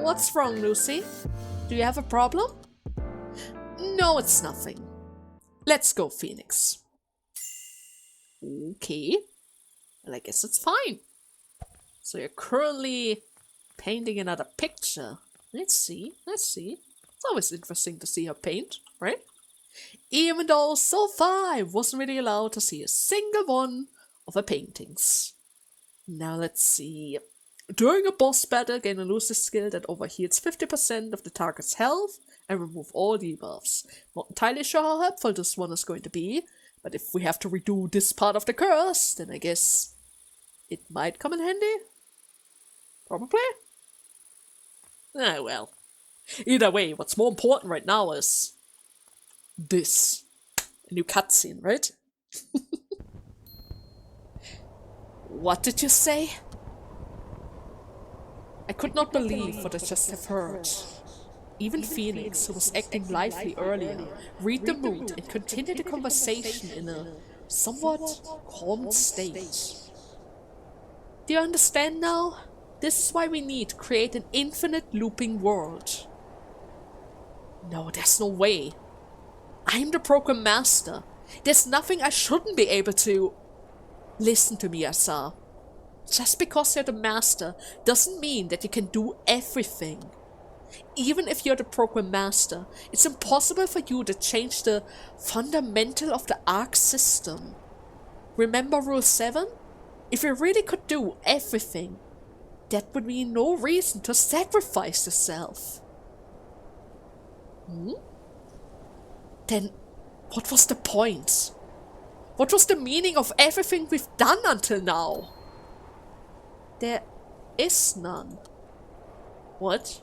What's wrong, Lucy? Do you have a problem? No, it's nothing. Let's go, Phoenix. Okay. Well, I guess it's fine. So you're currently painting another picture. Let's see. It's always interesting to see her paint, right? Even though so far I wasn't really allowed to see a single one of her paintings. Now let's see. During a boss battle, gain a Lucy skill that overheals 50% of the target's health and remove all debuffs. Not entirely sure how helpful this one is going to be, but if we have to redo this part of the curse, then I guess it might come in handy? Probably? Ah, well. Either way, what's more important right now is this. A new cutscene, right? What did you say? I could not believe what I just have heard. Even Phoenix, who was acting lively earlier, read the mood and continued the conversation in a somewhat calm state. Do you understand now? This is why we need to create an infinite looping world. No, there's no way. I'm the program master. There's nothing I shouldn't be able to... Listen to me, Azar. Just because you're the master doesn't mean that you can do everything. Even if you're the program master, it's impossible for you to change the fundamental of the Ark system. Remember Rule 7? If you really could do everything, that would mean no reason to sacrifice yourself. Then, what was the point? What was the meaning of everything we've done until now? There is none. What?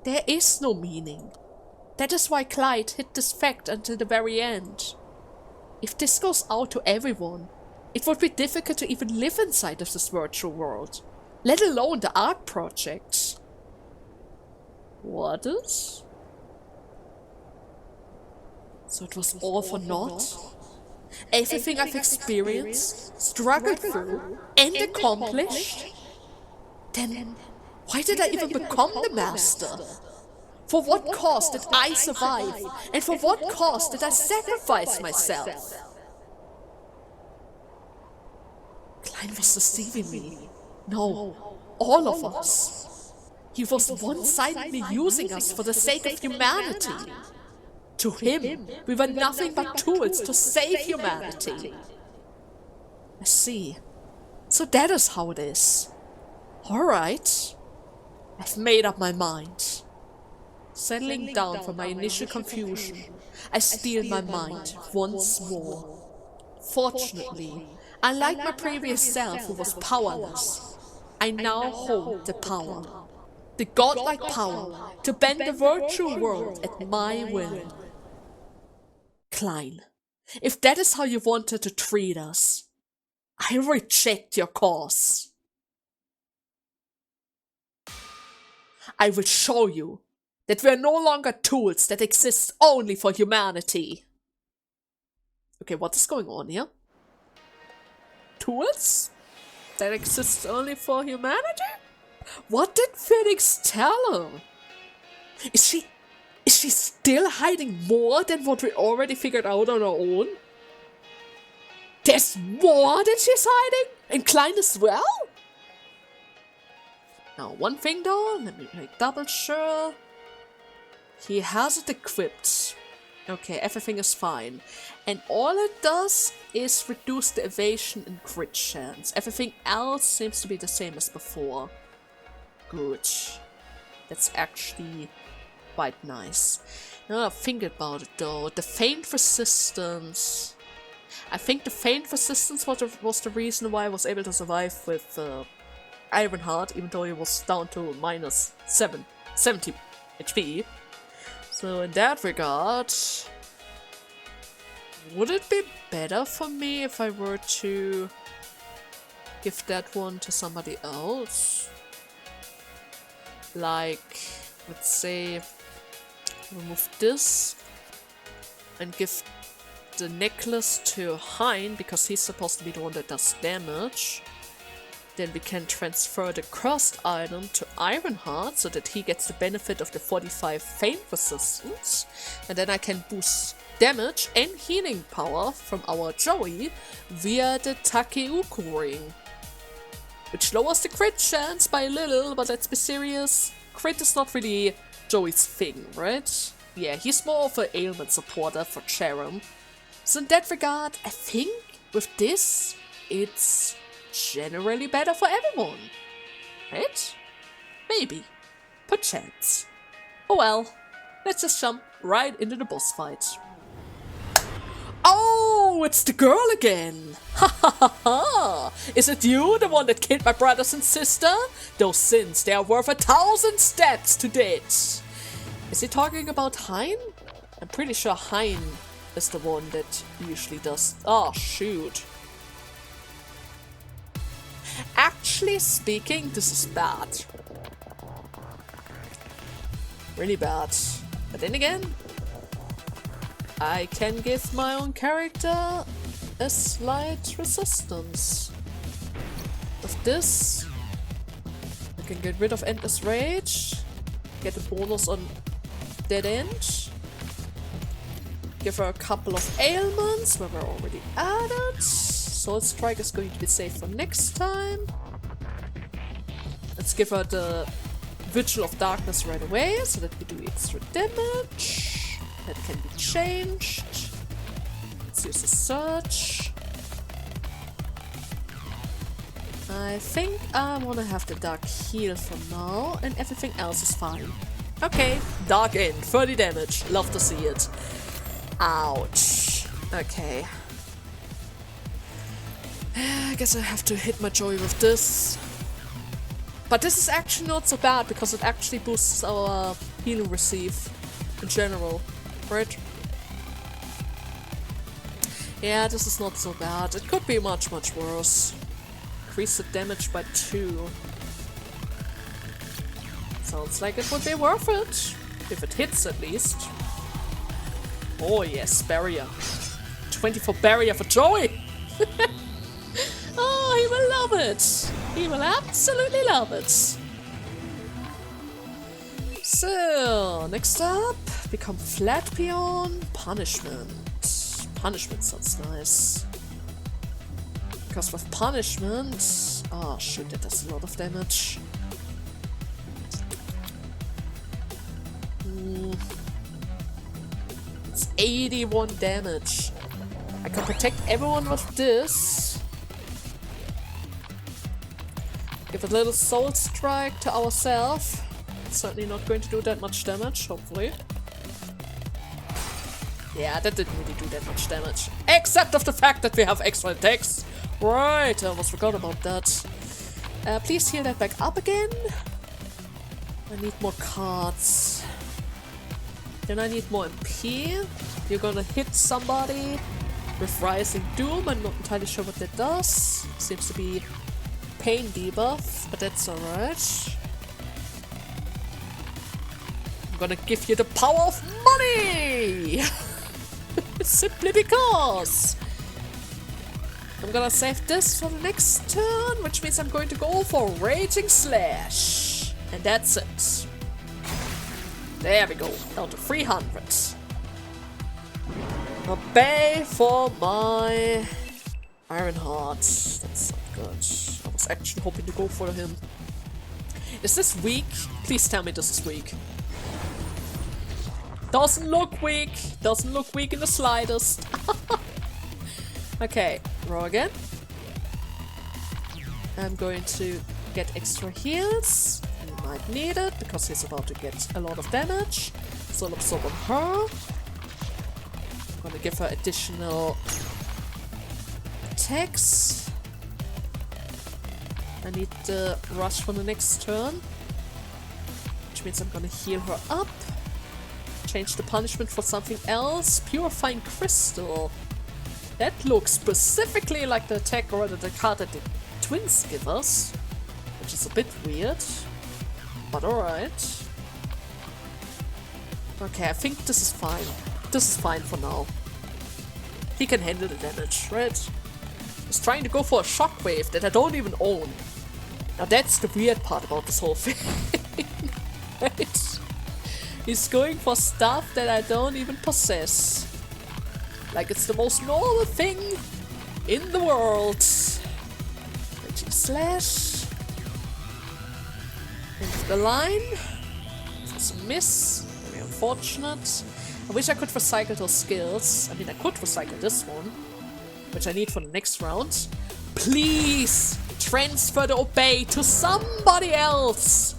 There is no meaning. That is why Clyde hid this fact until the very end. If this goes out to everyone, it would be difficult to even live inside of this virtual world, let alone the art project. What is? So it was all for naught? Everything I've experienced, struggled through, and accomplished? Then why did I even become the master? For what cause did I survive? And for what cause did I sacrifice myself? Klein was deceiving me. No, all of us. He was one-sidedly using us for the sake of humanity. To him, we were nothing but tools to save humanity. I see. So that is how it is. Alright. I've made up my mind. Settling down from my initial confusion, I steel my mind once more. Fortunately, unlike my previous self who was powerless, I now hold the power. The godlike power to bend the virtual world at my will. Klein, if that is how you wanted to treat us, I reject your cause. I will show you that we are no longer tools that exist only for humanity. Okay, what is going on here? Tools that exist only for humanity? What did Phoenix tell him? Is she still hiding more than what we already figured out on our own? There's more that she's hiding? And Klein as well? Now, one thing though, let me make double sure. He has it equipped. Okay, everything is fine. And all it does is reduce the evasion and crit chance. Everything else seems to be the same as before. Good. That's actually quite nice. Now think about it though. The feint resistance. I think the feint resistance was the reason why I was able to survive with Ironheart, even though he was down to minus 70 HP. So in that regard, would it be better for me if I were to give that one to somebody else? Like, let's say, remove this and give the necklace to Hein, because he's supposed to be the one that does damage. Then we can transfer the cursed item to Ironheart so that he gets the benefit of the 45 feint resistance. And then I can boost damage and healing power from our Joey via the Takeuku ring. Which lowers the crit chance by a little, but let's be serious. Crit is not really Joey's thing, right? Yeah, he's more of an ailment supporter for Charon. So in that regard, I think with this, it's generally better for everyone. Right? Maybe. Perchance. Oh well. Let's just jump right into the boss fight. Oh, it's the girl again! Ha ha ha ha! Is it you, the one that killed my brothers and sister? Those sins, they are worth 1,000 steps to death! Is he talking about Hein? I'm pretty sure Hein is the one that usually does... Oh, shoot. Actually speaking, this is bad. Really bad. But then again, I can give my own character a slight resistance. With this, I can get rid of Endless Rage, get a bonus on Dead End, give her a couple of ailments where we're already at it. Soul Strike is going to be safe for next time. Let's give her the Vigil of Darkness right away so that we do extra damage. That can be changed. Let's use a Search. I think I want to have the Dark Heal for now, and everything else is fine. Okay, Dark End, 30 damage. Love to see it. Ouch. Okay. I guess I have to hit my Joey with this. But this is actually not so bad because it actually boosts our healing receive in general, right? Yeah, this is not so bad. It could be much, much worse. Increase the damage by 2. Sounds like it would be worth it. If it hits at least. Oh yes, barrier. 24 barrier for Joey! Oh, he will love it! He will absolutely love it! So, next up, become Flat Peon, Punishment. Punishment sounds nice. Because with Punishment... Oh shoot, that does a lot of damage. It's 81 damage. I can protect everyone with this. Give a little Soul Strike to ourselves. Certainly not going to do that much damage, hopefully. Yeah, that didn't really do that much damage. Except of the fact that we have extra attacks. Right, I almost forgot about that. Please heal that back up again. I need more cards. Then I need more MP. You're gonna hit somebody with Rising Doom. I'm not entirely sure what that does. Seems to be pain debuff, but that's alright. I'm gonna give you the power of money! Simply because! I'm gonna save this for the next turn, which means I'm going to go for Raging Slash. And that's it. There we go, down to 300. Obey for my Ironheart. That's not good. I was actually hoping to go for him. Is this weak? Please tell me this is weak. Doesn't look weak. Doesn't look weak in the slightest. Okay, roll again. I'm going to get extra heals. You might need it because he's about to get a lot of damage. Soul Absorb on her. I'm gonna give her additional attacks. I need the rush for the next turn, which means I'm gonna heal her up. Change the punishment for something else. Purifying Crystal. That looks specifically like the attack or the card that the twins give us, which is a bit weird, but alright. Okay, I think this is fine. This is fine for now. He can handle the damage, right? He's trying to go for a shockwave that I don't even own. Now that's the weird part about this whole thing. Right? He's going for stuff that I don't even possess. Like it's the most normal thing in the world. Raging Slash. Into the line. It's a miss. Very unfortunate. I wish I could recycle those skills. I mean, I could recycle this one, which I need for the next round. Please transfer the obey to somebody else.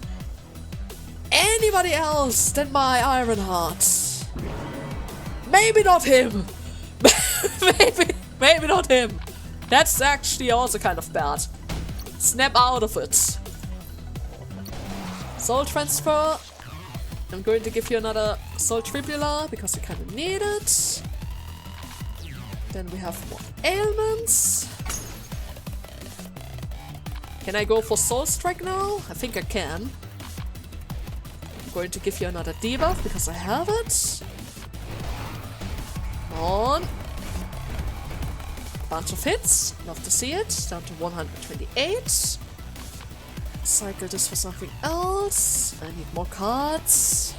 Anybody else than my Ironheart. Maybe not him. maybe not him. That's actually also kind of bad. Snap out of it. Soul transfer. I'm going to give you another Soul Tribula because you kind of need it. Then we have more ailments. Can I go for Soul Strike now? I think I can. I'm going to give you another debuff because I have it. Come on. Bunch of hits. Love to see it. Down to 128. Cycle this for something else. I need more cards.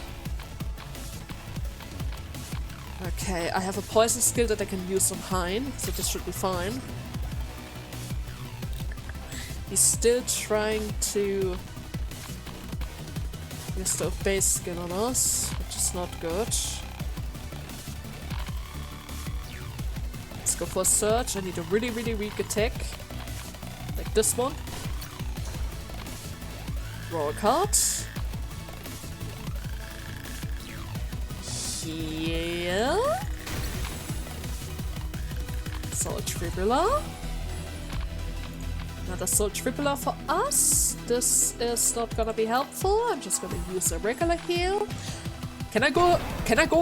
Okay, I have a poison skill that I can use on Hein, so this should be fine. He's still trying to use the obey skill on us, which is not good. Let's go for a surge. I need a really, really weak attack. Like this one. Draw a card. Here. Soul Tribula. Another Soul Tribula for us. This is not gonna be helpful. I'm just gonna use a regular heal. Can I go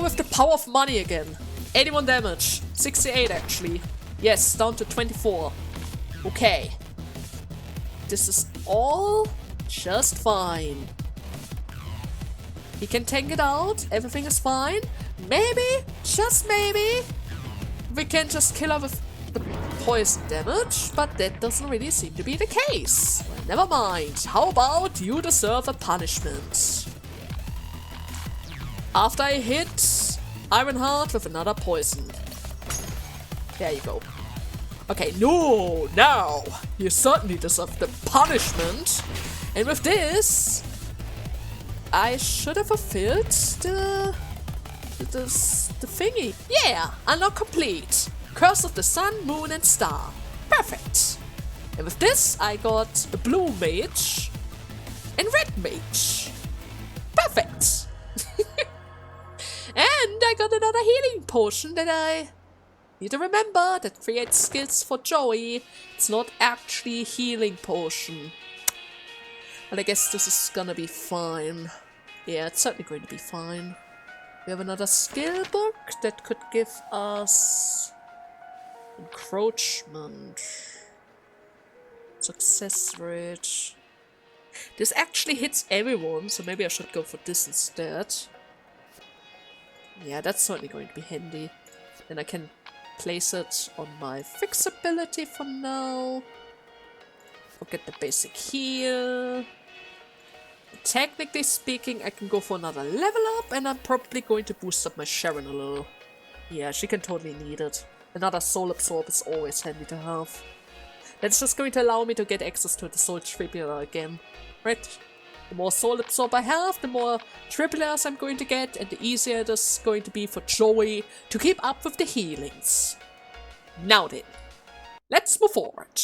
with the power of money again? 81 damage. 68 actually. Yes, down to 24. Okay. This is all just fine. He can tank it out. Everything is fine. Maybe, just maybe, we can just kill her with the poison damage, but that doesn't really seem to be the case. Well, never mind. How about you deserve a punishment? After I hit Ironheart with another poison. There you go. Okay, no, now you certainly deserve the punishment. And with this, I should have fulfilled the thingy. Yeah, unlock complete. Curse of the Sun, Moon, and Star. Perfect. And with this, I got a blue mage and red mage. Perfect. And I got another healing potion that I need to remember that creates skills for Joey. It's not actually a healing potion. But I guess this is gonna be fine. Yeah, it's certainly going to be fine. We have another skill book that could give us encroachment. Success rate. This actually hits everyone, so maybe I should go for this instead. Yeah, that's certainly going to be handy. Then I can place it on my fixability for now. Forget the basic heal. Technically speaking, I can go for another level up, and I'm probably going to boost up my Sharon a little. Yeah, she can totally need it. Another Soul Absorb is always handy to have. That's just going to allow me to get access to the Soul Tribula again. Right? The more Soul Absorb I have, the more Tribulas I'm going to get, and the easier it is going to be for Joey to keep up with the healings. Now then, let's move forward.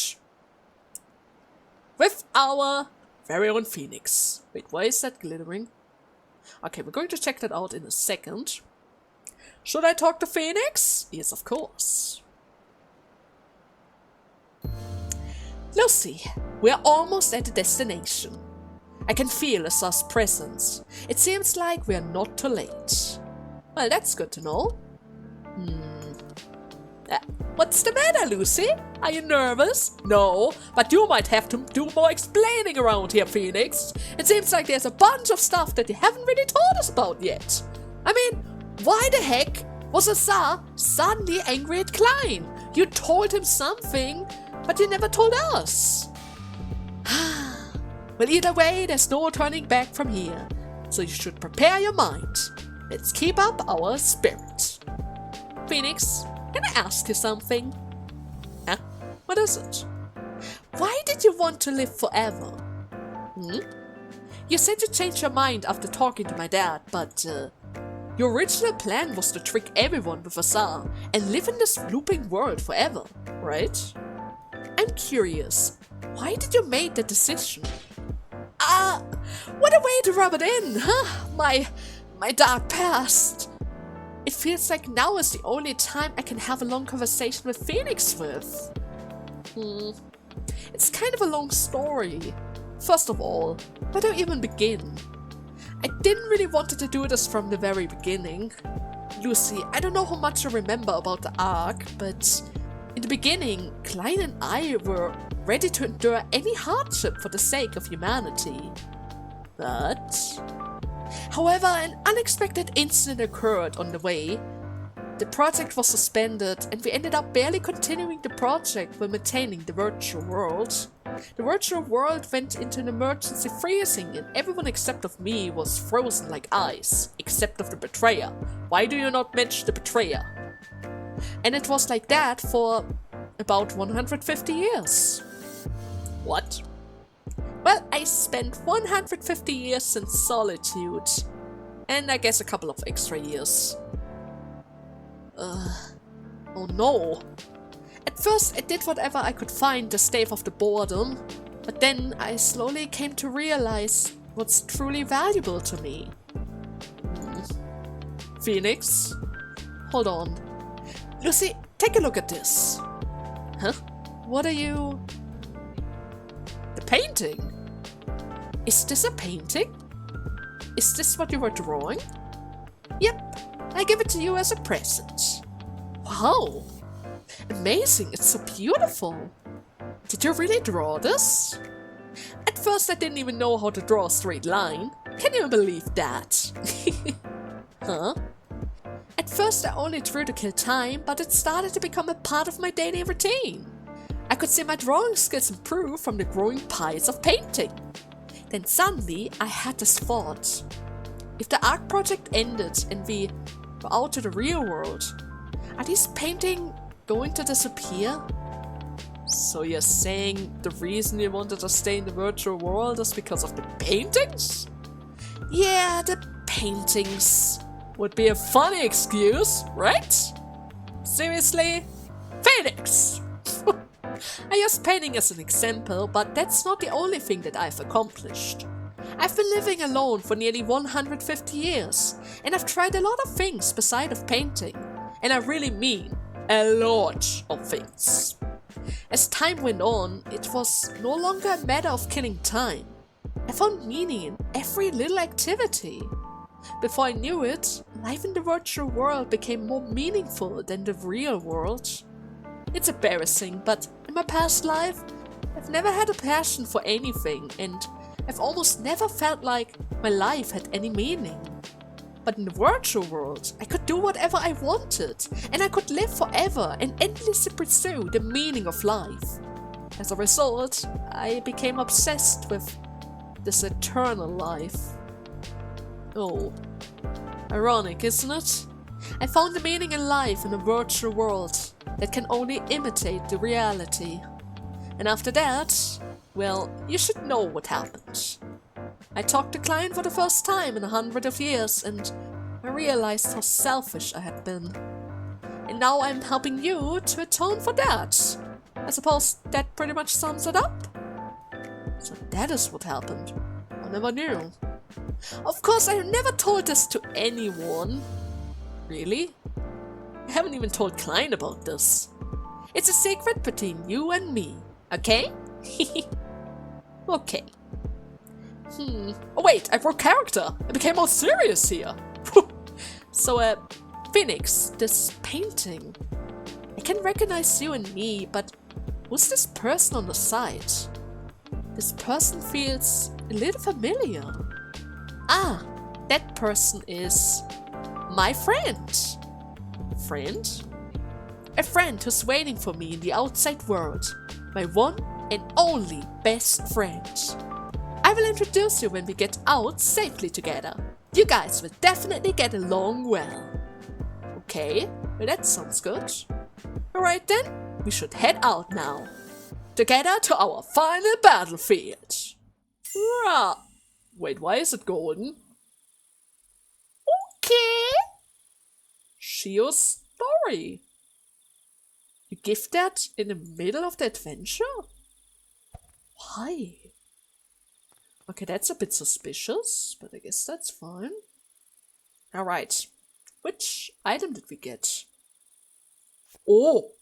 With our very own Phoenix. Wait, why is that glittering? Okay, we're going to check that out in a second. Should I talk to Phoenix? Yes, of course. Lucy, we're almost at the destination. I can feel Azar's presence. It seems like we're not too late. Well, that's good to know. What's the matter, Lucy? Are you nervous? No, but you might have to do more explaining around here, Phoenix. It seems like there's a bunch of stuff that you haven't really told us about yet. I mean, why the heck was Azar suddenly angry at Klein? You told him something, but you never told us. Well, either way, there's no turning back from here. So you should prepare your mind. Let's keep up our spirit. Phoenix, can I ask you something? Huh? What is it? Why did you want to live forever? You said you changed your mind after talking to my dad, but your original plan was to trick everyone with Azar and live in this looping world forever, right? I'm curious, why did you make that decision? What a way to rub it in, huh? My dark past. It feels like now is the only time I can have a long conversation with Phoenix with. It's kind of a long story. First of all, where do I even begin? I didn't really want to do this from the very beginning. Lucy, I don't know how much you remember about the Ark, but in the beginning, Klein and I were ready to endure any hardship for the sake of humanity. But however, an unexpected incident occurred on the way. The project was suspended, and we ended up barely continuing the project while maintaining the virtual world. The virtual world went into an emergency freezing, and everyone except of me was frozen like ice, except of the betrayer. Why do you not mention the betrayer? And it was like that for about 150 years. What? Well, I spent 150 years in solitude, and I guess a couple of extra years. Oh no. At first I did whatever I could find to stave off the boredom, but then I slowly came to realize what's truly valuable to me. Phoenix? Hold on. Lucy, take a look at this. Huh? What are you... The painting? Is this a painting? Is this what you were drawing? Yep, I give it to you as a present. Wow! Amazing, it's so beautiful! Did you really draw this? At first I didn't even know how to draw a straight line. Can you believe that? Huh? At first I only drew to kill time, but it started to become a part of my daily routine. I could see my drawing skills improve from the growing piles of painting. Then suddenly I had this thought. If the Ark project ended and we were out to the real world, are these paintings going to disappear? So you're saying the reason you wanted to stay in the virtual world is because of the paintings? Yeah, the paintings. Would be a funny excuse, right? Seriously? Phoenix! I use painting as an example, but that's not the only thing that I've accomplished. I've been living alone for nearly 150 years, and I've tried a lot of things beside of painting. And I really mean a lot of things. As time went on, it was no longer a matter of killing time. I found meaning in every little activity. Before I knew it, life in the virtual world became more meaningful than the real world. It's embarrassing, but in my past life, I've never had a passion for anything, and I've almost never felt like my life had any meaning. But in the virtual world, I could do whatever I wanted, and I could live forever and endlessly pursue the meaning of life. As a result, I became obsessed with this eternal life. Oh, ironic, isn't it? I found the meaning in life in a virtual world that can only imitate the reality. And after that, well, you should know what happened. I talked to Klein for the first time in 100 of years, and I realized how selfish I had been. And now I'm helping you to atone for that. I suppose that pretty much sums it up. So that is what happened. I never knew. Of course, I never told this to anyone. Really? I haven't even told Klein about this. It's a secret between you and me, okay? Okay. Oh wait, I broke character. I became more serious here. So, Phoenix, this painting. I can recognize you and me, but who's this person on the side? This person feels a little familiar. Ah, that person is my friend. Friend? A friend who's waiting for me in the outside world. My one and only best friend. I will introduce you when we get out safely together. You guys will definitely get along well. Okay, well that sounds good. Alright then, we should head out now. Together to our final battlefield. Rah. Wait, why is it golden? Okay. Chiyo's story. You give that in the middle of the adventure? Why? Okay, that's a bit suspicious, but I guess that's fine. Alright. Which item did we get? Oh,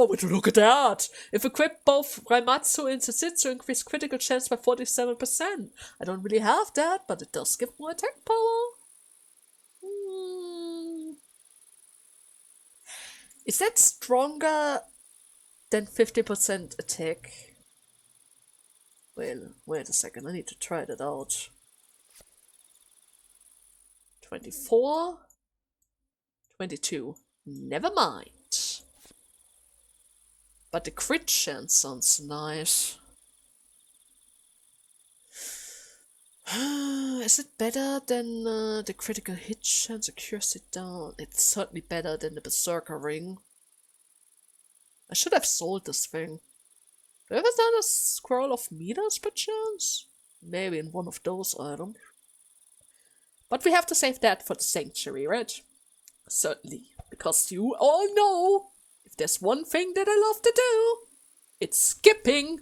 would you look at that? If equipped, both Raimatsu and Setsitsu increase critical chance by 47%. I don't really have that, but it does give more attack power. Is that stronger than 50% attack? Well, wait a second, I need to try that out. 24, 22. Never mind. But the crit chance sounds nice. Is it better than the critical hit chance accuracy down? It's certainly better than the Berserker ring. I should have sold this thing. Do I ever done a scroll of meters per chance? Maybe in one of those items. But we have to save that for the sanctuary, right? Certainly. Because you all know, if there's one thing that I love to do, it's skipping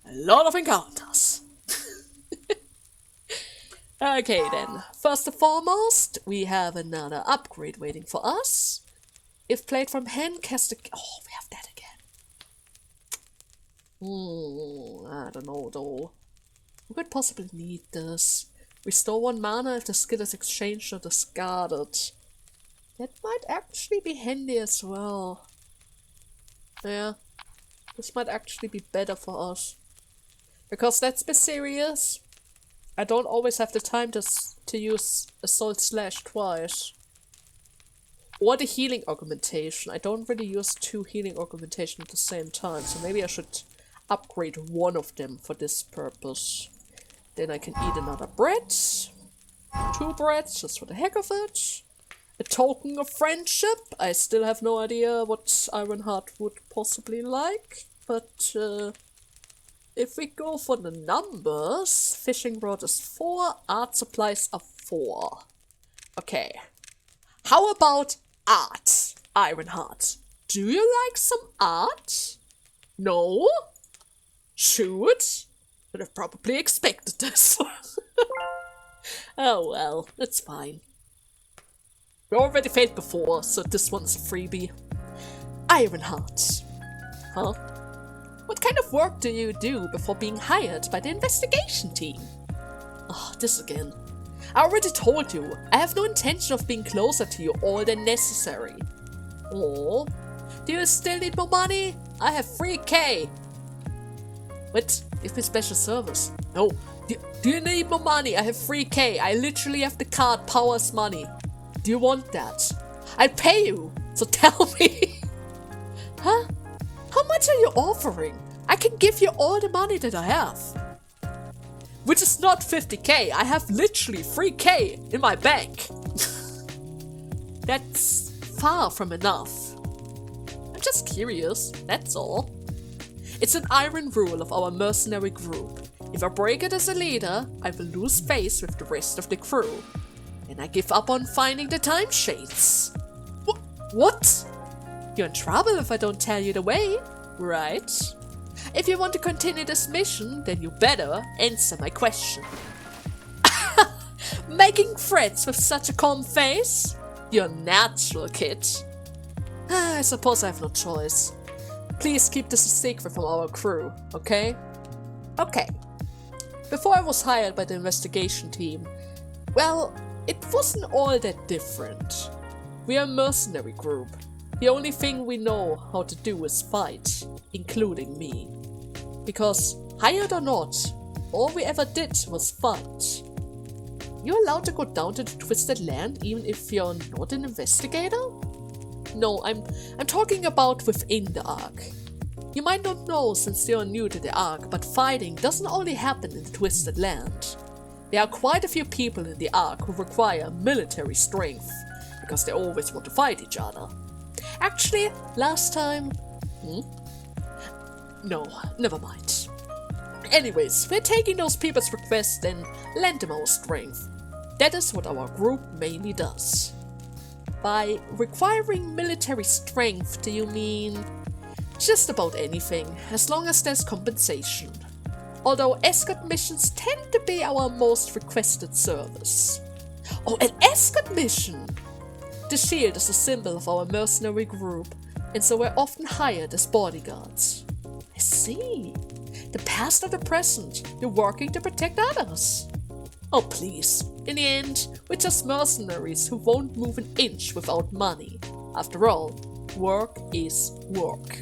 a lot of encounters. Okay then, first and foremost, we have another upgrade waiting for us. If played from hand, cast a... Oh, we have that again. I don't know though. We could possibly need this. Restore 1 mana if the skill is exchanged or discarded. That might actually be handy as well. Yeah, this might actually be better for us. Because let's be serious, I don't always have the time to use Assault Slash twice. Or the healing augmentation. I don't really use 2 healing augmentation at the same time, so maybe I should upgrade one of them for this purpose. Then I can eat another bread. 2 breads, just for the heck of it. A token of friendship. I still have no idea what Ironheart would possibly like, but if we go for the numbers, fishing rod is 4, art supplies are 4. Okay. How about art, Ironheart? Do you like some art? No? Shoot? Would have probably expected this. Oh well, that's fine. We already failed before, so this one's a freebie. Ironheart. Huh? What kind of work do you do before being hired by the investigation team? Oh, this again. I already told you, I have no intention of being closer to you all than necessary. Oh, do you still need more money? I have 3k. What? Give me special service. No. Do you need more money? I have 3k. I literally have the card Powers Money. Do you want that? I'll pay you, so tell me. Huh? How much are you offering? I can give you all the money that I have. Which is not 50k, I have literally 3k in my bank. That's far from enough. I'm just curious, that's all. It's an iron rule of our mercenary group. If I break it as a leader, I will lose face with the rest of the crew. And I give up on finding the timeshades. What? You're in trouble if I don't tell you the way, right? If you want to continue this mission, then you better answer my question. Making friends with such a calm face? You're natural, kid. I suppose I have no choice. Please keep this a secret from our crew, okay? Okay. Before I was hired by the investigation team, well, it wasn't all that different. We are a mercenary group. The only thing we know how to do is fight, including me. Because, hired or not, all we ever did was fight. You're allowed to go down to the Twisted Land even if you're not an investigator? No, I'm talking about within the Ark. You might not know since you're new to the Ark, but fighting doesn't only happen in the Twisted Land. There are quite a few people in the Ark who require military strength, because they always want to fight each other. Actually, last time... No, never mind. Anyways, we're taking those people's requests and lend them our strength. That is what our group mainly does. By requiring military strength, do you mean just about anything, as long as there's compensation? Although escort missions tend to be our most requested service. Oh, an escort mission! The shield is a symbol of our mercenary group, and so we're often hired as bodyguards. I see. The past or the present, you're working to protect others. Oh please, in the end, we're just mercenaries who won't move an inch without money. After all, work is work.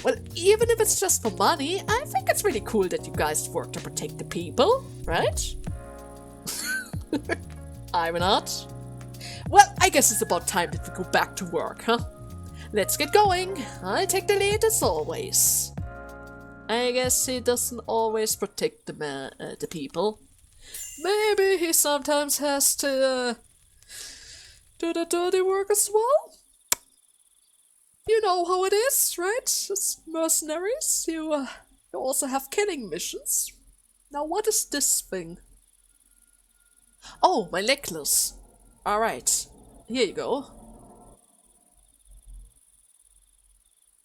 Well, even if it's just for money, I think it's really cool that you guys work to protect the people, right? I'm not. Well, I guess it's about time that we go back to work, huh? Let's get going. I'll take the lead as always. I guess he doesn't always protect the people. Maybe he sometimes has to do the dirty work as well? You know how it is, right? As mercenaries, you also have killing missions. Now what is this thing? Oh, my necklace. Alright, here you go.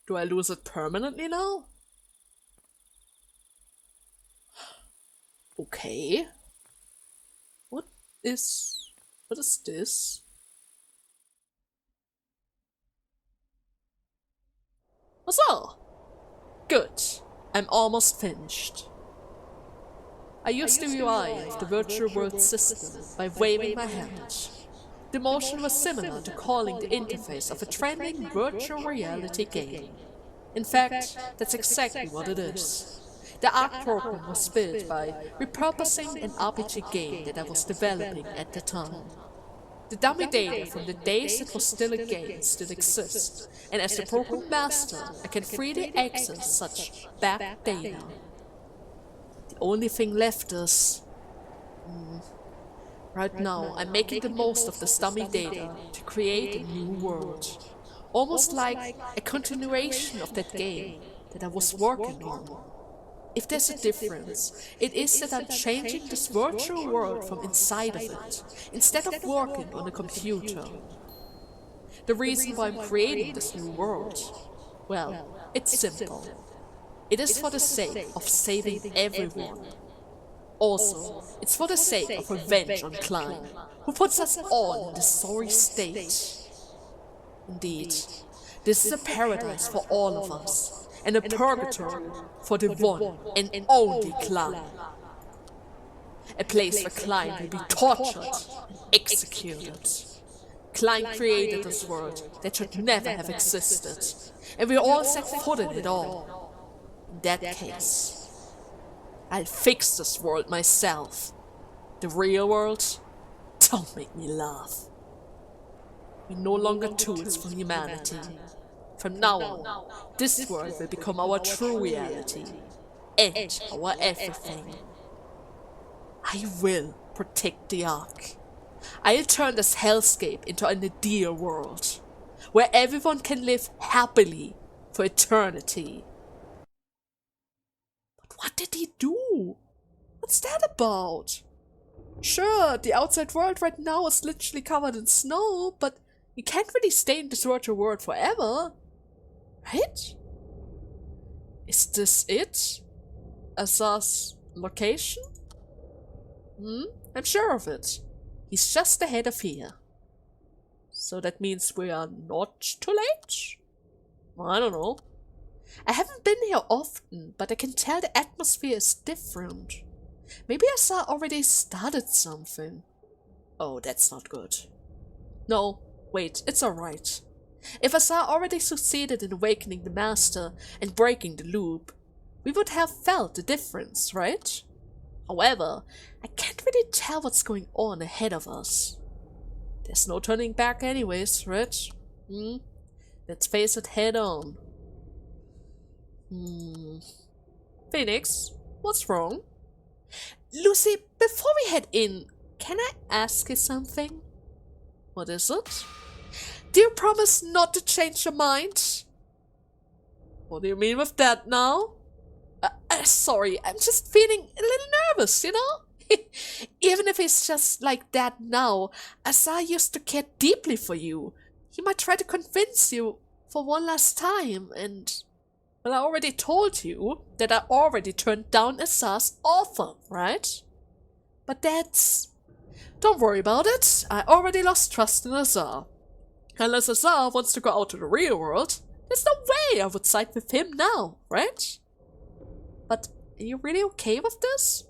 Do I lose it permanently now? Okay. What is this? Azar! Good. I'm almost finished. I used the UI of the virtual world system by waving my hand. The motion was similar to calling the interface of a trending virtual reality game. In fact, that's exactly what it is. The Ark program was built by repurposing an RPG game that I was developing at the time. The dummy data from the days it was still a game still exist, and as the program master, I can freely access such back data. The only thing left is... Right now, I'm making the most of this dummy data to create a new world. Almost like a continuation of that game that I was working on. If there's a difference, it is that I'm changing this virtual world from inside of it, instead of working on a computer. The reason why I'm creating this new world, well, it's simple. It is for the sake of saving everyone. Also, it's for the sake of revenge on Klein, who puts us all in this sorry state. Indeed, this is a paradise for all of us, and a purgatory for the one and only Klein. A place where Klein will be tortured and executed. Klein created this world that should never have existed, and we all set foot in it all. In that case, I'll fix this world myself. The real world? Don't make me laugh. We're no longer tools for humanity. From now on, this world will become our true reality, and our everything. I will protect the Ark. I'll turn this hellscape into an ideal world, where everyone can live happily for eternity. But what did he do? What's that about? Sure, the outside world right now is literally covered in snow, but you can't really stay in this virtual world forever. Right? Is this it? Azar's location? I'm sure of it. He's just ahead of here. So that means we are not too late? I don't know. I haven't been here often, but I can tell the atmosphere is different. Maybe Azar already started something. Oh, that's not good. No, wait, it's alright. If Azar already succeeded in awakening the Master and breaking the loop, we would have felt the difference, right? However, I can't really tell what's going on ahead of us. There's no turning back anyways, right? Let's face it head on. Phoenix, what's wrong? Lucy, before we head in, can I ask you something? What is it? Do you promise not to change your mind? What do you mean with that now? Sorry, I'm just feeling a little nervous, you know? Even if it's just like that now, Azar used to care deeply for you. He might try to convince you for one last time, and... Well, I already told you that I already turned down Azar's offer, right? But that's... Don't worry about it, I already lost trust in Azar. Unless Azar wants to go out to the real world, there's no way I would side with him now, right? But are you really okay with this?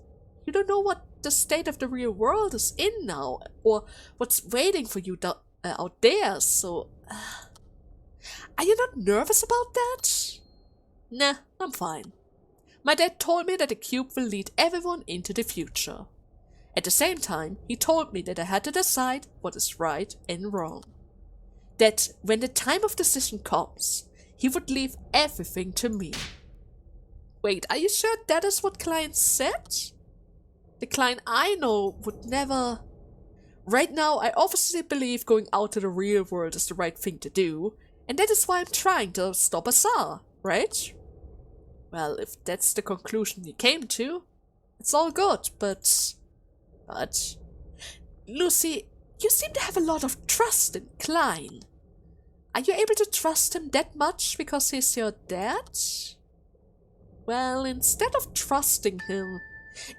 You don't know what the state of the real world is in now, or what's waiting for you out there, so... Are you not nervous about that? Nah, I'm fine. My dad told me that the cube will lead everyone into the future. At the same time, he told me that I had to decide what is right and wrong. That when the time of decision comes, he would leave everything to me. Wait, are you sure that is what Klein said? The Klein I know would never... Right now, I obviously believe going out to the real world is the right thing to do, and that is why I'm trying to stop Azar, right? Well, if that's the conclusion you came to, it's all good, but... Lucy, you seem to have a lot of trust in Klein. Are you able to trust him that much because he's your dad? Well, instead of trusting him,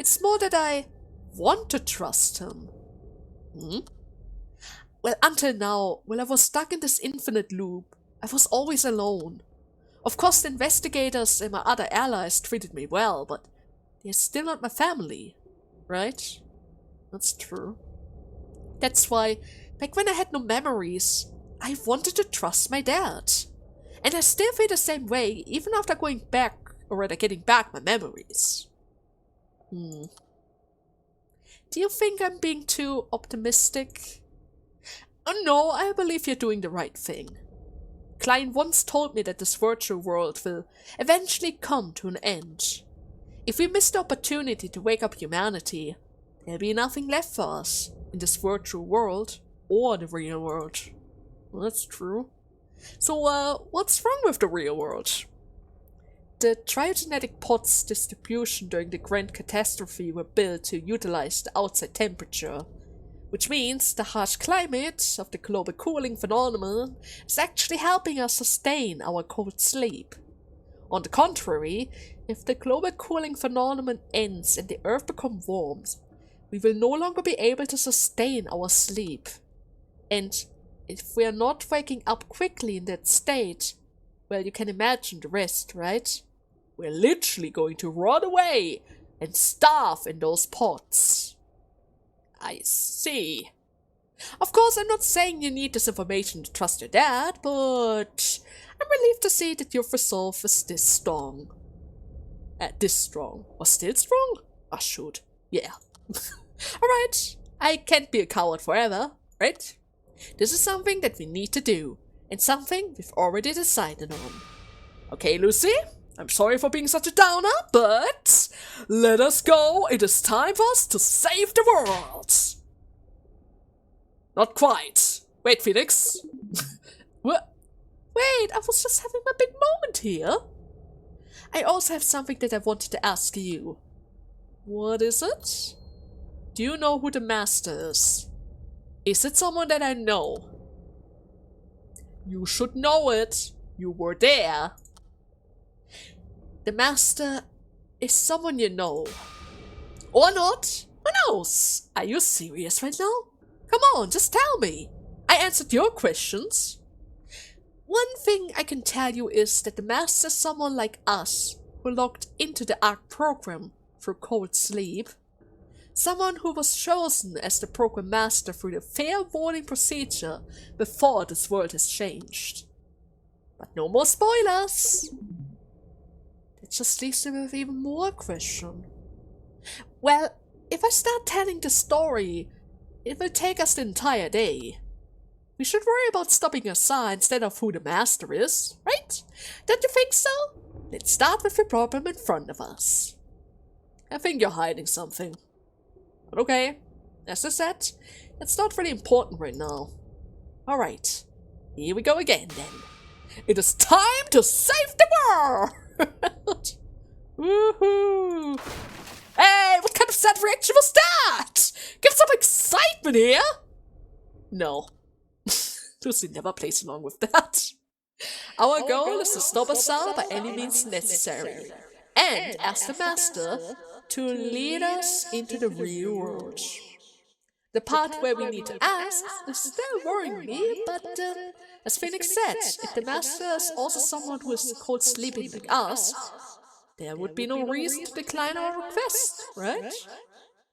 it's more that I want to trust him. Well, until now, while I was stuck in this infinite loop, I was always alone. Of course, the investigators and my other allies treated me well, but they're still not my family, right? That's true. That's why, back when I had no memories, I wanted to trust my dad. And I still feel the same way, even after going back, or rather getting back my memories. Do you think I'm being too optimistic? Oh no, I believe you're doing the right thing. Klein once told me that this virtual world will eventually come to an end. If we miss the opportunity to wake up humanity, there'll be nothing left for us in this virtual world or the real world. Well, that's true. So, what's wrong with the real world? The cryogenetic pods distribution during the Grand Catastrophe were built to utilize the outside temperature, which means the harsh climate of the global cooling phenomenon is actually helping us sustain our cold sleep. On the contrary, if the global cooling phenomenon ends and the Earth becomes warm, we will no longer be able to sustain our sleep. And if we are not waking up quickly in that state, well, you can imagine the rest, right? We're literally going to rot away and starve in those pods. I see. Of course, I'm not saying you need this information to trust your dad, but I'm relieved to see that your resolve is this strong. This strong. Or still strong? Oh, shoot. Yeah. Alright, I can't be a coward forever, right? This is something that we need to do, and something we've already decided on. Okay, Lucy? I'm sorry for being such a downer, but let us go. It is time for us to save the world. Not quite. Wait, Phoenix. What? Wait, I was just having my big moment here. I also have something that I wanted to ask you. What is it? Do you know who the master is? Is it someone that I know? You should know it. You were there. The master is someone you know. Or not. Who knows? Are you serious right now? Come on, just tell me. I answered your questions. One thing I can tell you is that the master is someone like us, who logged into the Ark program through cold sleep. Someone who was chosen as the program master through the fair warning procedure before this world has changed. But no more spoilers! That just leaves me with even more question. Well, if I start telling the story, it will take us the entire day. We should worry about stopping Azar instead of who the master is, right? Don't you think so? Let's start with the problem in front of us. I think you're hiding something. But okay, as I said, it's not really important right now. Alright, here we go again then. It is time to save the world! Woohoo! Hey, what kind of sad reaction was that? Give some excitement here! No. Lucy never plays along with that. Our goal is to stop Azar by any means necessary, and as the master, to lead us into the real world. The part where we need to ask is still worrying me, but as Phoenix said, if the master is also someone who is cold sleeping like us, there would be no reason to decline our request, right?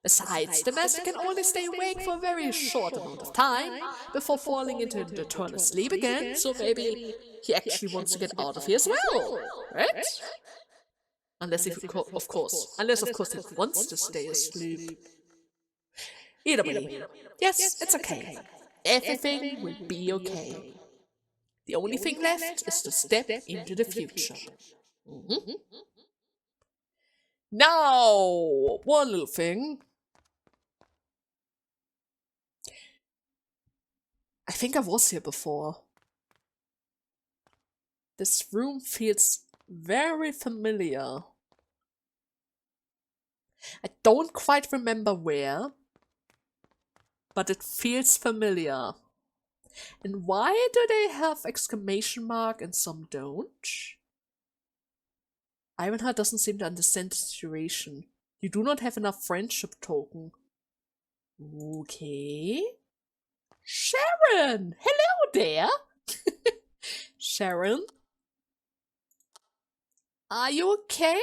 Besides, the master can only stay awake for a very short amount of time before falling into an eternal sleep again, so maybe he actually wants to get out of here as well, right? Unless, of course, he wants to stay asleep. Either way, yes, it's okay. Everything will be okay. The only thing left is to step into the future. Now, one little thing. I think I was here before. This room feels very familiar. I don't quite remember where, but it feels familiar. And why do they have exclamation mark and some don't? Ironheart doesn't seem to understand the situation. You do not have enough friendship token. Okay. Sharon! Hello there! Sharon? Are you okay?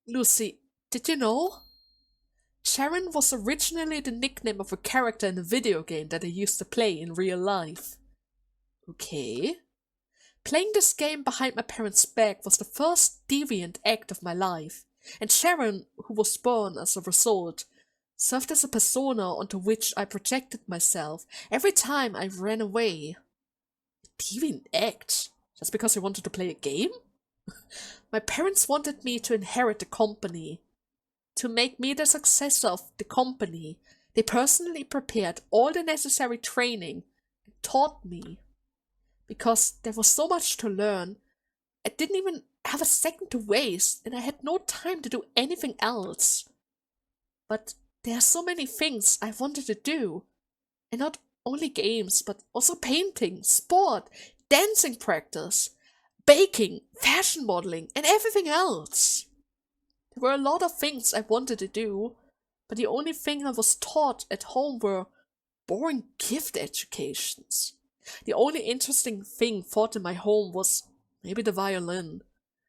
Lucy, did you know? Sharon was originally the nickname of a character in a video game that I used to play in real life. Okay. Playing this game behind my parents' back was the first deviant act of my life, and Sharon, who was born as a result, served as a persona onto which I projected myself every time I ran away. A deviant act? Just because I wanted to play a game? My parents wanted me to inherit the company. To make me the successor of the company, they personally prepared all the necessary training and taught me. Because there was so much to learn, I didn't even have a second to waste, and I had no time to do anything else. But there are so many things I wanted to do, and not only games, but also painting, sport, dancing practice, baking, fashion modeling, and everything else. There were a lot of things I wanted to do, but the only thing I was taught at home were boring gift educations. The only interesting thing taught in my home was maybe the violin,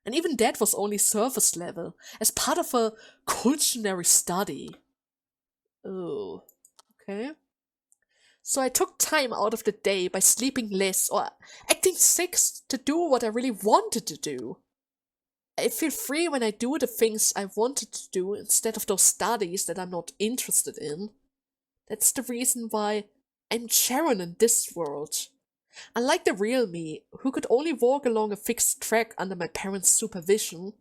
and even that was only surface level, as part of a culinary study. Oh, okay. So I took time out of the day by sleeping less or acting sick to do what I really wanted to do. I feel free when I do the things I wanted to do instead of those studies that I'm not interested in. That's the reason why I'm Sharon in this world. Unlike the real me, who could only walk along a fixed track under my parents' supervision,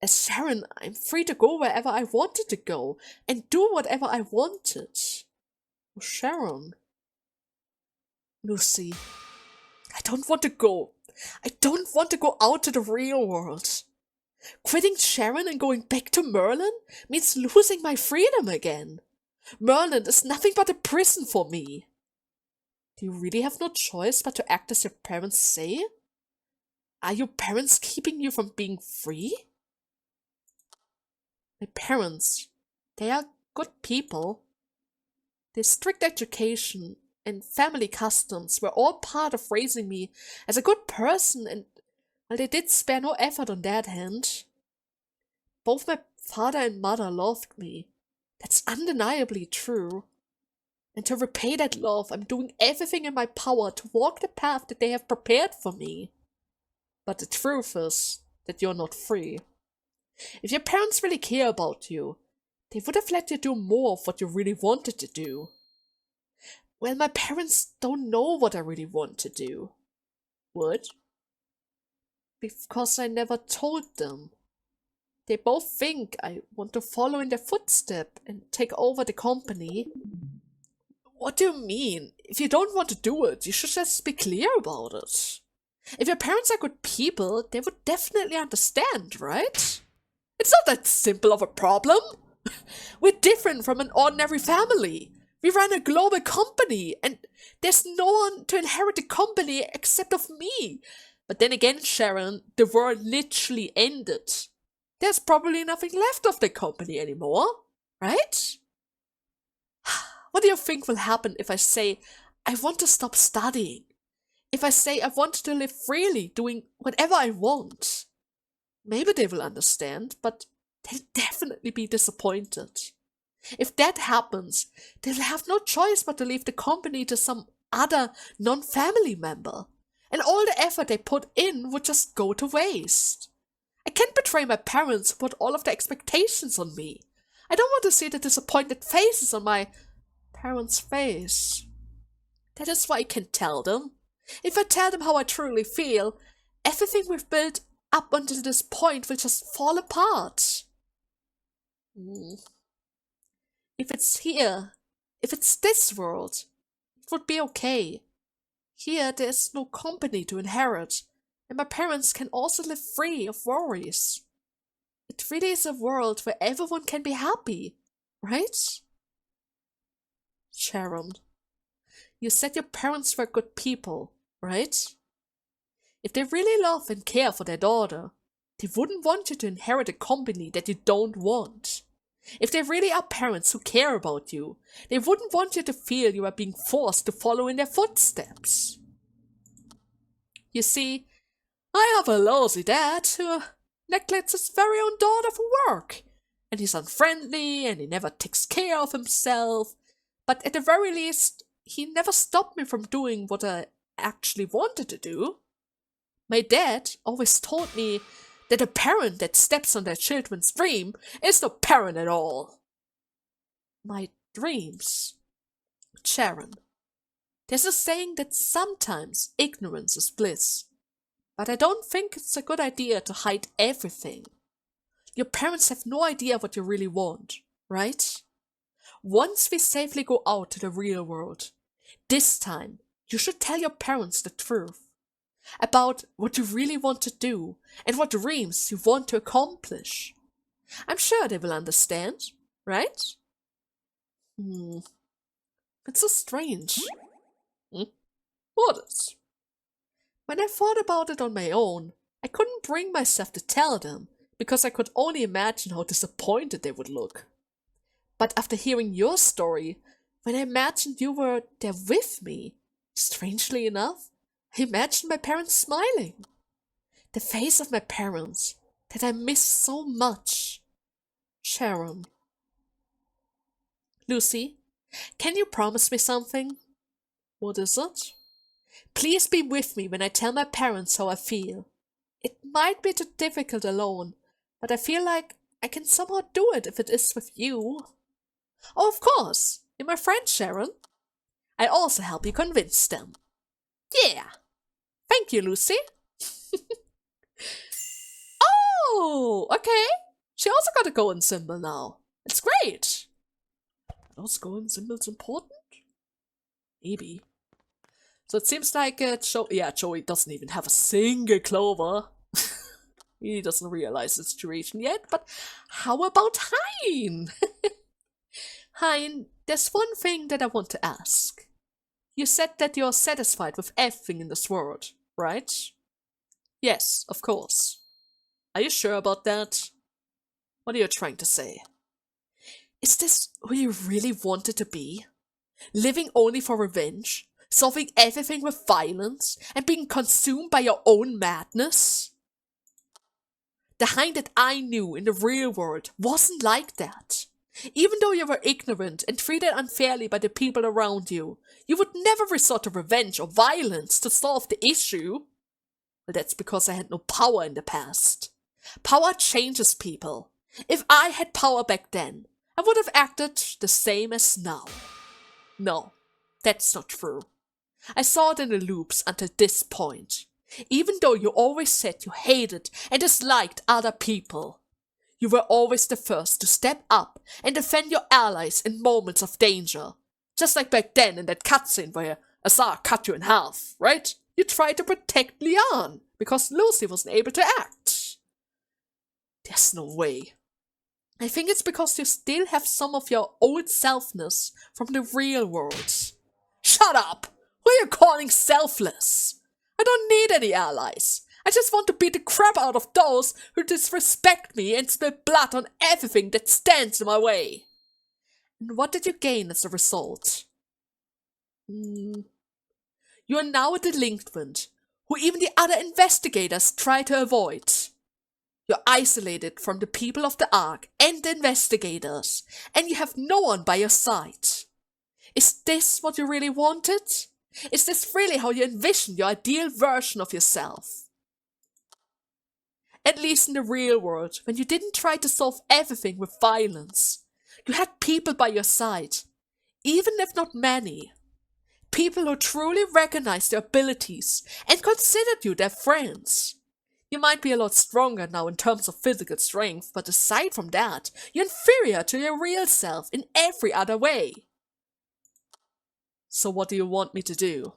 as Sharon, I'm free to go wherever I wanted to go and do whatever I wanted. Oh, Sharon. Lucy, I don't want to go. I don't want to go out to the real world. Quitting Sharon and going back to Merlin means losing my freedom again. Merlin is nothing but a prison for me. Do you really have no choice but to act as your parents say? Are your parents keeping you from being free? My parents, they are good people. Their strict education and family customs were all part of raising me as a good person, and well, they did spare no effort on that hand. Both my father and mother loved me. That's undeniably true. And to repay that love, I'm doing everything in my power to walk the path that they have prepared for me. But the truth is that you're not free. If your parents really care about you, they would have let you do more of what you really wanted to do. Well, my parents don't know what I really want to do. What? because I never told them. They both think I want to follow in their footsteps and take over the company. What do you mean? If you don't want to do it, you should just be clear about it. If your parents are good people, they would definitely understand, right? It's not that simple of a problem. We're different from an ordinary family. We run a global company, and there's no one to inherit the company except of me. But then again, Sharon, the world literally ended. There's probably nothing left of the company anymore, right? What do you think will happen if I say I want to stop studying? If I say I want to live freely, doing whatever I want? Maybe they will understand, but they'll definitely be disappointed. If that happens, they'll have no choice but to leave the company to some other non-family member, and all the effort they put in would just go to waste. I can't betray my parents who put all of their expectations on me. I don't want to see the disappointed faces on my parents' face. That is why I can tell them. If I tell them how I truly feel, everything we've built up until this point will just fall apart. If it's here, if it's this world, it would be okay. Here there's no company to inherit, and my parents can also live free of worries. It really is a world where everyone can be happy, right? Sharon, you said your parents were good people, right? If they really love and care for their daughter, they wouldn't want you to inherit a company that you don't want. If they really are parents who care about you, they wouldn't want you to feel you are being forced to follow in their footsteps. You see, I have a lousy dad who neglects his very own daughter for work, and he's unfriendly and he never takes care of himself, but at the very least, he never stopped me from doing what I actually wanted to do. My dad always told me that a parent that steps on their children's dream is no parent at all. My dreams. Sharon, there's a saying that sometimes ignorance is bliss, but I don't think it's a good idea to hide everything. Your parents have no idea what you really want, right? Once we safely go out to the real world, this time you should tell your parents the truth about what you really want to do and what dreams you want to accomplish. I'm sure they will understand, right? It's so strange. What is? When I thought about it on my own, I couldn't bring myself to tell them because I could only imagine how disappointed they would look. But after hearing your story, when I imagined you were there with me, strangely enough, I imagined my parents smiling. The face of my parents that I miss so much. Sharon. Lucy, can you promise me something? What is it? Please be with me when I tell my parents how I feel. It might be too difficult alone, but I feel like I can somehow do it if it is with you. Oh, of course. You're my friend, Sharon. I also help you convince them. Yeah. Thank you, Lucy. Oh, okay. She also got a golden symbol now. It's great. Are those golden symbols important? Maybe. So it seems like Joey doesn't even have a single clover. He doesn't realize the situation yet, but how about Hein? Hein, there's one thing that I want to ask. You said that you're satisfied with everything in this world, right? Yes, of course. Are you sure about that? What are you trying to say? Is this who you really wanted to be? Living only for revenge? Solving everything with violence? And being consumed by your own madness? The Hein that I knew in the real world wasn't like that. Even though you were ignorant and treated unfairly by the people around you, you would never resort to revenge or violence to solve the issue. Well, that's because I had no power in the past. Power changes people. If I had power back then, I would have acted the same as now. No, that's not true. I saw it in the loops until this point. Even though you always said you hated and disliked other people, you were always the first to step up and defend your allies in moments of danger. Just like back then in that cutscene where Azar cut you in half, right? You tried to protect Leon because Lucy wasn't able to act. There's no way. I think it's because you still have some of your old selfness from the real world. Shut up! Who are you calling selfless? I don't need any allies. I just want to beat the crap out of those who disrespect me and spill blood on everything that stands in my way. And what did you gain as a result? You are now a delinquent, who even the other investigators try to avoid. You're isolated from the people of the Ark and the investigators, and you have no one by your side. Is this what you really wanted? Is this really how you envision your ideal version of yourself? At least in the real world, when you didn't try to solve everything with violence, you had people by your side, even if not many. People who truly recognized your abilities and considered you their friends. You might be a lot stronger now in terms of physical strength, but aside from that, you're inferior to your real self in every other way. So what do you want me to do?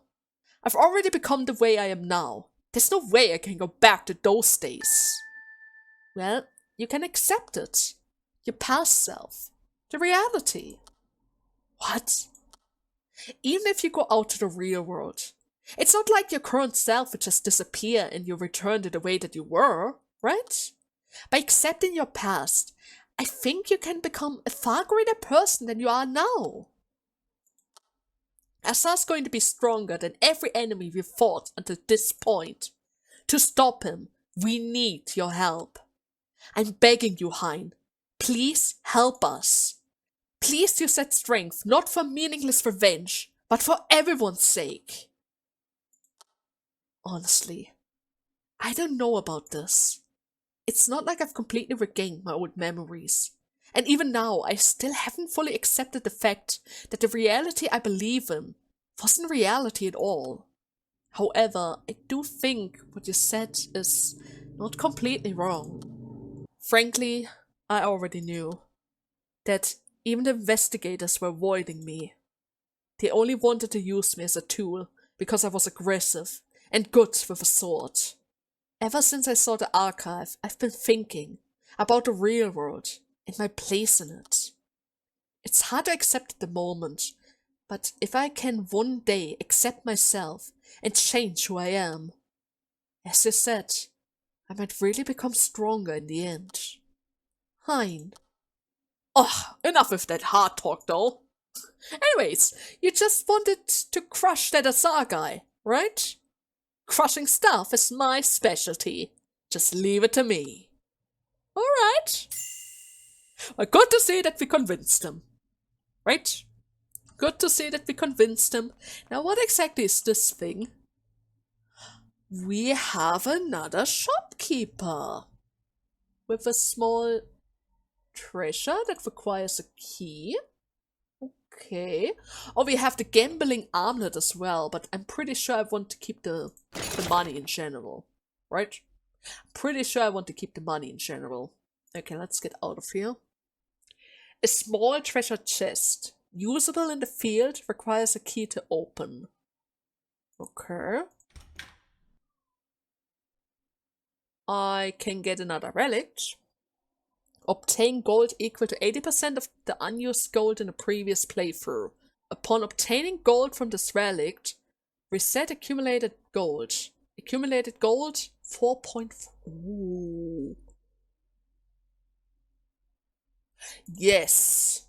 I've already become the way I am now. There's no way I can go back to those days. Well, you can accept it. Your past self. The reality. What? Even if you go out to the real world, it's not like your current self would just disappear and you return to the way that you were, right? By accepting your past, I think you can become a far greater person than you are now. Azar's going to be stronger than every enemy we've fought until this point. To stop him, we need your help. I'm begging you, Hein. Please help us. Please use that strength not for meaningless revenge, but for everyone's sake. Honestly, I don't know about this. It's not like I've completely regained my old memories. And even now, I still haven't fully accepted the fact that the reality I believe in wasn't reality at all. However, I do think what you said is not completely wrong. Frankly, I already knew that even the investigators were avoiding me. They only wanted to use me as a tool because I was aggressive and good with a sword. Ever since I saw the archive, I've been thinking about the real world and my place in it. It's hard to accept at the moment, but if I can one day accept myself and change who I am, as you said, I might really become stronger in the end. Hein. Oh, enough with that hard talk though. Anyways, you just wanted to crush that Azar guy, right? Crushing stuff is my specialty. Just leave it to me. Alright. Well, good to see that we convinced him. Right? Good to see that we convinced him. Now what exactly is this thing? We have another shopkeeper. With a small treasure that requires a key. Okay. Oh, we have the gambling armlet as well, but I'm pretty sure I want to keep the money in general. Right? Pretty sure I want to keep the money in general. Okay, let's get out of here. A small treasure chest. Usable in the field, requires a key to open. Okay. I can get another relic. Obtain gold equal to 80% of the unused gold in a previous playthrough. Upon obtaining gold from this relic, reset accumulated gold. Accumulated gold 4.4. Ooh. Yes.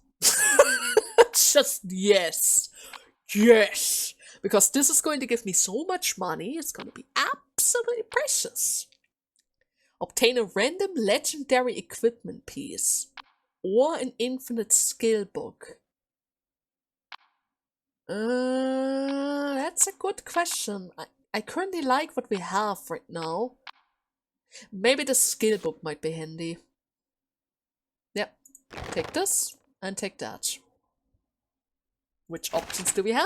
Just yes. Yes. Because this is going to give me so much money, it's going to be absolutely precious. Obtain a random legendary equipment piece. Or an infinite skill book. That's a good question. I currently like what we have right now. Maybe the skill book might be handy. Yep. Take this and take that. Which options do we have?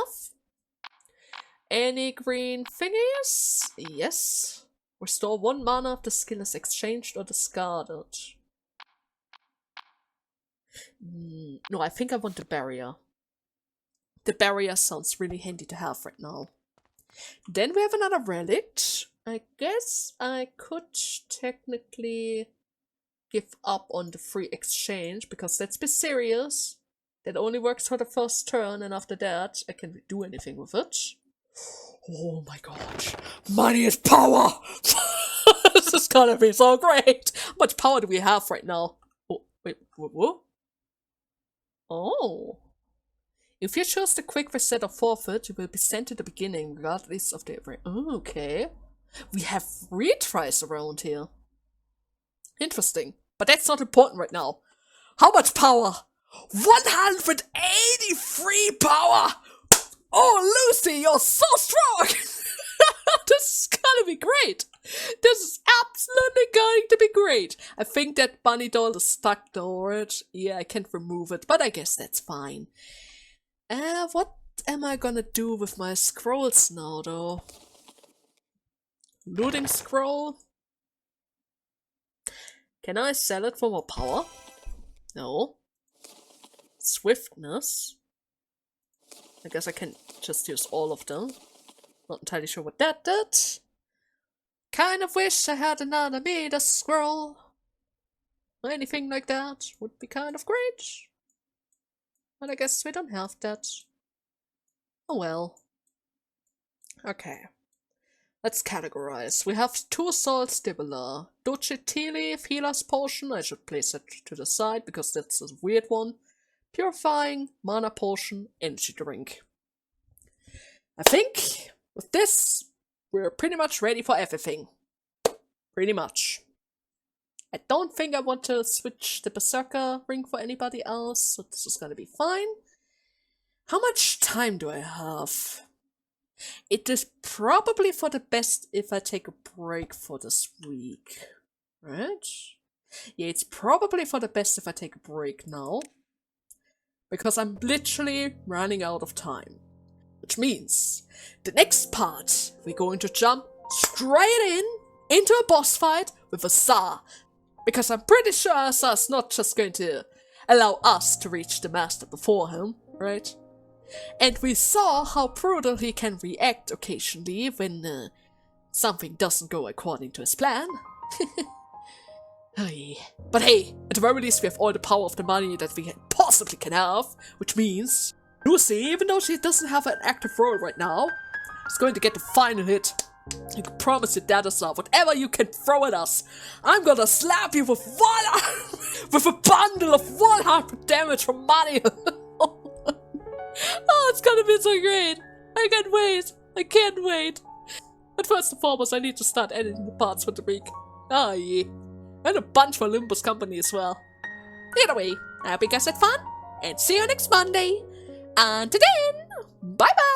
any green thingies? Yes. Restore 1 mana if the skill is exchanged or discarded. No, I think I want the barrier. The barrier sounds really handy to have right now. Then we have another relic. I guess I could technically give up on the free exchange, because let's be serious, that only works for the first turn, and after that I can't do anything with it. Oh my gosh, money is power! This is gonna be so great! How much power do we have right now? Oh, wait, what? Oh. If you choose the quick reset or forfeit, you will be sent to the beginning, regardless of the... Oh, okay. We have retries around here. Interesting. But that's not important right now. How much power? 183 power! Oh, Lucy, you're so strong! This is gonna be great! This is absolutely going to be great! I think that bunny doll is stuck though, right? Yeah, I can't remove it, but I guess that's fine. What am I gonna do with my scrolls now, though? Looting scroll? Can I sell it for more power? No. Swiftness? I guess I can just use all of them. Not entirely sure what that did. Kind of wish I had another meter scroll. Or anything like that would be kind of great. But I guess we don't have that. Oh well. Okay. Let's categorize. We have 2 Salt Stimuler. Duce Tea Leaf, Healer's Potion. I should place it to the side because that's a weird one. Purifying, Mana Potion, Energy Drink. I think with this, we're pretty much ready for everything. Pretty much. I don't think I want to switch the Berserker ring for anybody else, so this is gonna be fine. How much time do I have? It is probably for the best if I take a break for this week, right? Yeah, it's probably for the best if I take a break now, because I'm literally running out of time. Which means, the next part, we're going to jump straight into a boss fight with Azar. Because I'm pretty sure Azar's not just going to allow us to reach the master before him, right? And we saw how brutal he can react occasionally when something doesn't go according to his plan. But hey, at the very least we have all the power of the money that we possibly can have, which means Lucy, even though she doesn't have an active role right now, is going to get the final hit. I can promise you that, Azar, whatever you can throw at us, I'm gonna slap you with with a bundle of 100 damage from money. Oh, it's gonna be so great. I can't wait. I can't wait. But first and foremost, I need to start editing the parts for the week. Ah, yeah. And a bunch for Limbus Company as well. Either way, I hope you guys had fun, and see you next Monday. Until then, bye bye!